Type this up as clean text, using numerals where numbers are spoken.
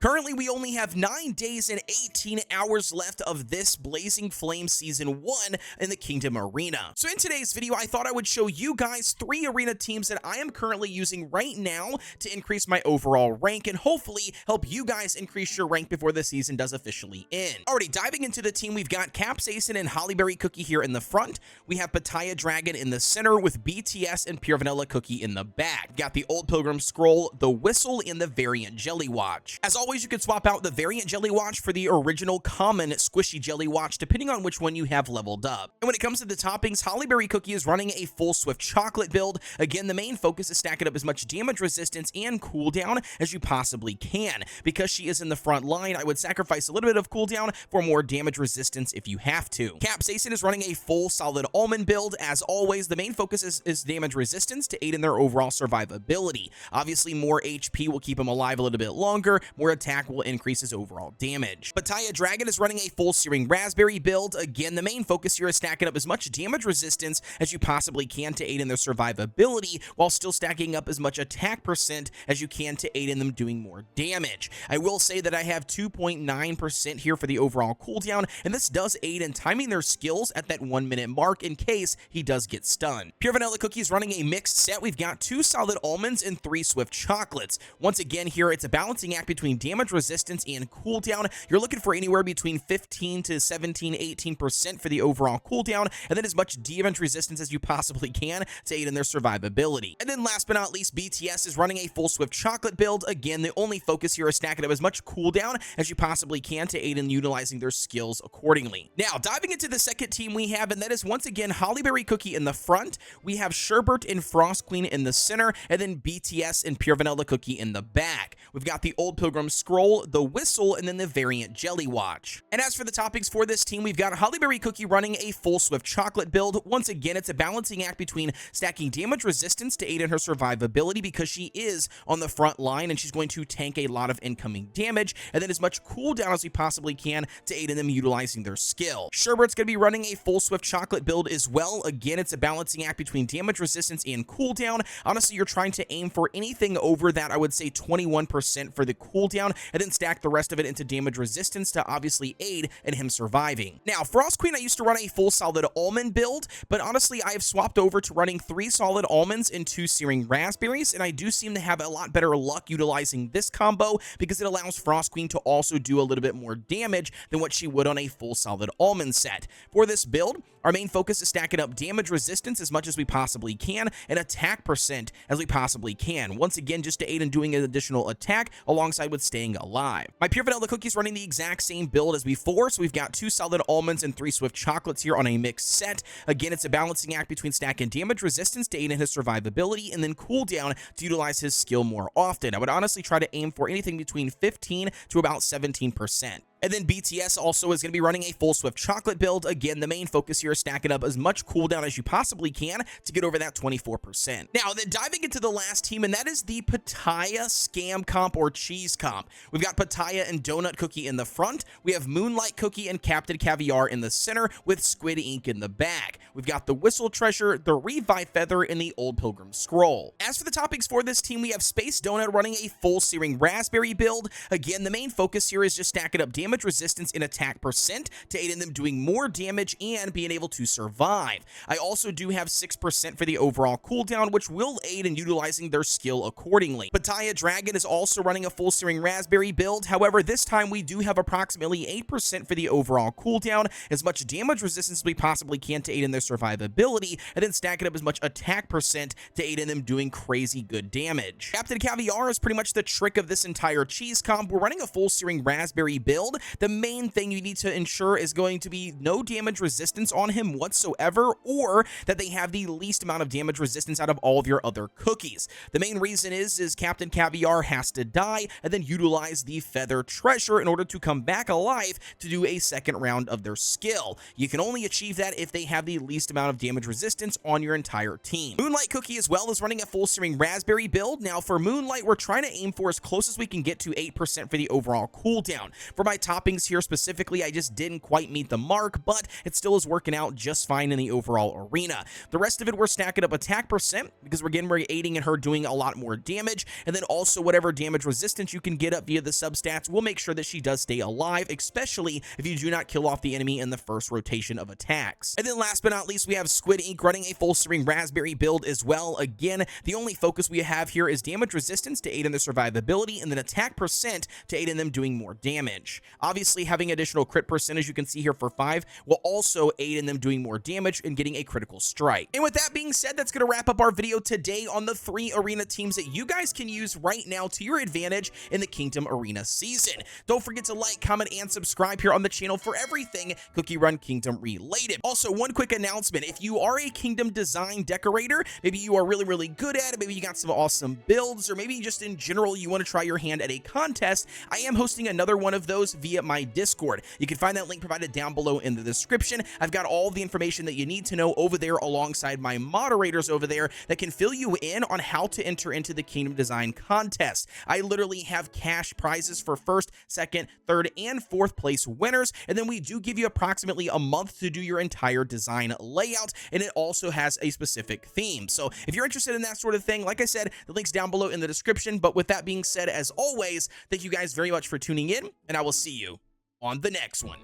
Currently, we only have 9 days and 18 hours left of this Blazing Flame Season 1 in the Kingdom Arena. So in today's video, I thought I would show you guys 3 arena teams that I am currently using right now to increase my overall rank and hopefully help you guys increase your rank before the season does officially end. Alrighty, diving into the team, we've got Capsaicin and Hollyberry Cookie here in the front. We have Pitaya Dragon in the center with BTS and Pure Vanilla Cookie in the back. We've got the Old Pilgrim Scroll, the Whistle, and the Variant Jelly Watch. As always, you can swap out the Variant Jelly Watch for the original common Squishy Jelly Watch depending on which one you have leveled up. And when it comes to the toppings, Hollyberry Cookie is running a full Swift Chocolate build. Again, the main focus is stacking up as much damage resistance and cooldown as you possibly can. Because she is in the front line, I would sacrifice a little bit of cooldown for more damage resistance if you have to. Capsaicin is running a full solid almond build. As always, the main focus is damage resistance to aid in their overall survivability. Obviously, more HP will keep him alive a little bit longer, more attack will increase his overall damage. Pitaya Dragon is running a full Searing Raspberry build. Again, the main focus here is stacking up as much damage resistance as you possibly can to aid in their survivability, while still stacking up as much attack percent as you can to aid in them doing more damage. I will say that I have 2.9% here for the overall cooldown, and this does aid in timing their skills at that 1 minute mark in case he does get stunned. Pure Vanilla Cookie is running a mixed set. We've got 2 solid almonds and 3 Swift Chocolates. Once again here, it's a balancing act between damage resistance and cooldown. You're looking for anywhere between 15 to 17, 18% for the overall cooldown, and then as much damage resistance as you possibly can to aid in their survivability. And then last but not least, BTS is running a full Swift Chocolate build. Again, the only focus here is stacking up as much cooldown as you possibly can to aid in utilizing their skills accordingly. Now, diving into the second team we have, and that is once again Hollyberry Cookie in the front. We have Sherbert and Frost Queen in the center, and then BTS and Pure Vanilla Cookie in the back. We've got the Old Pilgrim Scroll, the Whistle, and then the Variant Jelly Watch. And as for the toppings for this team, we've got Hollyberry Cookie running a full Swift Chocolate build. Once again, it's a balancing act between stacking damage resistance to aid in her survivability because she is on the front line and she's going to tank a lot of incoming damage, and then as much cooldown as we possibly can to aid in them utilizing their skill. Sherbert's going to be running a full Swift Chocolate build as well. Again, it's a balancing act between damage resistance and cooldown. Honestly, you're trying to aim for anything over that, I would say 21% for the cooldown, and then stack the rest of it into damage resistance to obviously aid in him surviving. Now, Frost Queen, I used to run a full solid almond build, but honestly, I have swapped over to running 3 solid almonds and 2 searing raspberries, and I do seem to have a lot better luck utilizing this combo because it allows Frost Queen to also do a little bit more damage than what she would on a full solid almond set. For this build, our main focus is stacking up damage resistance as much as we possibly can and attack percent as we possibly can. Once again, just to aid in doing an additional attack alongside with staying alive. My Pure Vanilla Cookie is running the exact same build as before, so we've got 2 solid almonds and 3 Swift Chocolates here on a mixed set. Again, it's a balancing act between stacking damage resistance to aid in his survivability and then cooldown to utilize his skill more often. I would honestly try to aim for anything between 15 to about 17%. And then BTS also is going to be running a full Swift Chocolate build. Again, the main focus here is stacking up as much cooldown as you possibly can to get over that 24%. Now, then diving into the last team, and that is the Pitaya Scam Comp or Cheese Comp. We've got Pitaya and Donut Cookie in the front. We have Moonlight Cookie and Captain Caviar in the center with Squid Ink in the back. We've got the Whistle Treasure, the Revive Feather, and the Old Pilgrim Scroll. As for the toppings for this team, we have Space Donut running a full Searing Raspberry build. Again, the main focus here is just stacking up damage resistance and attack percent to aid in them doing more damage and being able to survive. I also do have 6% for the overall cooldown, which will aid in utilizing their skill accordingly. Pitaya Dragon is also running a full Searing Raspberry build. However, this time we do have approximately 8% for the overall cooldown, as much damage resistance as we possibly can to aid in their survivability, and then stacking up as much attack percent to aid in them doing crazy good damage. Captain Caviar is pretty much the trick of this entire cheese comp. We're running a full Searing Raspberry build. The main thing you need to ensure is going to be no damage resistance on him whatsoever, or that they have the least amount of damage resistance out of all of your other cookies. The main reason is Captain Caviar has to die and then utilize the Feather Treasure in order to come back alive to do a second round of their skill. You can only achieve that if they have the least amount of damage resistance on your entire team. Moonlight Cookie as well is running a full Searing Raspberry build. Now for Moonlight, we're trying to aim for as close as we can get to 8% for the overall cooldown. For my Toppings here specifically, I just didn't quite meet the mark, but it still is working out just fine in the overall arena. The rest of it, we're stacking up attack percent because we're getting very aiding in her doing a lot more damage, and then also whatever damage resistance you can get up via the substats will make sure that she does stay alive, especially if you do not kill off the enemy in the first rotation of attacks. And then last but not least, we have Squid Ink running a full string raspberry build as well. Again, the only focus we have here is damage resistance to aid in the survivability, and then attack percent to aid in them doing more damage. Obviously, having additional crit percentage, you can see here for 5, will also aid in them doing more damage and getting a critical strike. And with that being said, that's going to wrap up our video today on the 3 arena teams that you guys can use right now to your advantage in the Kingdom Arena season. Don't forget to like, comment, and subscribe here on the channel for everything Cookie Run Kingdom related. Also, one quick announcement: if you are a Kingdom design decorator, maybe you are really good at it, maybe you got some awesome builds, or maybe just in general you want to try your hand at a contest, I am hosting another one of those via my Discord. You can find that link provided down below in the description. I've got all the information that you need to know over there alongside my moderators over there that can fill you in on how to enter into the Kingdom Design contest. I literally have cash prizes for 1st, 2nd, 3rd, and 4th place winners, and then we do give you approximately a month to do your entire design layout, and it also has a specific theme. So if you're interested in that sort of thing, like I said, the link's down below in the description. But with that being said, as always, thank you guys very much for tuning in, and I will see you on the next one.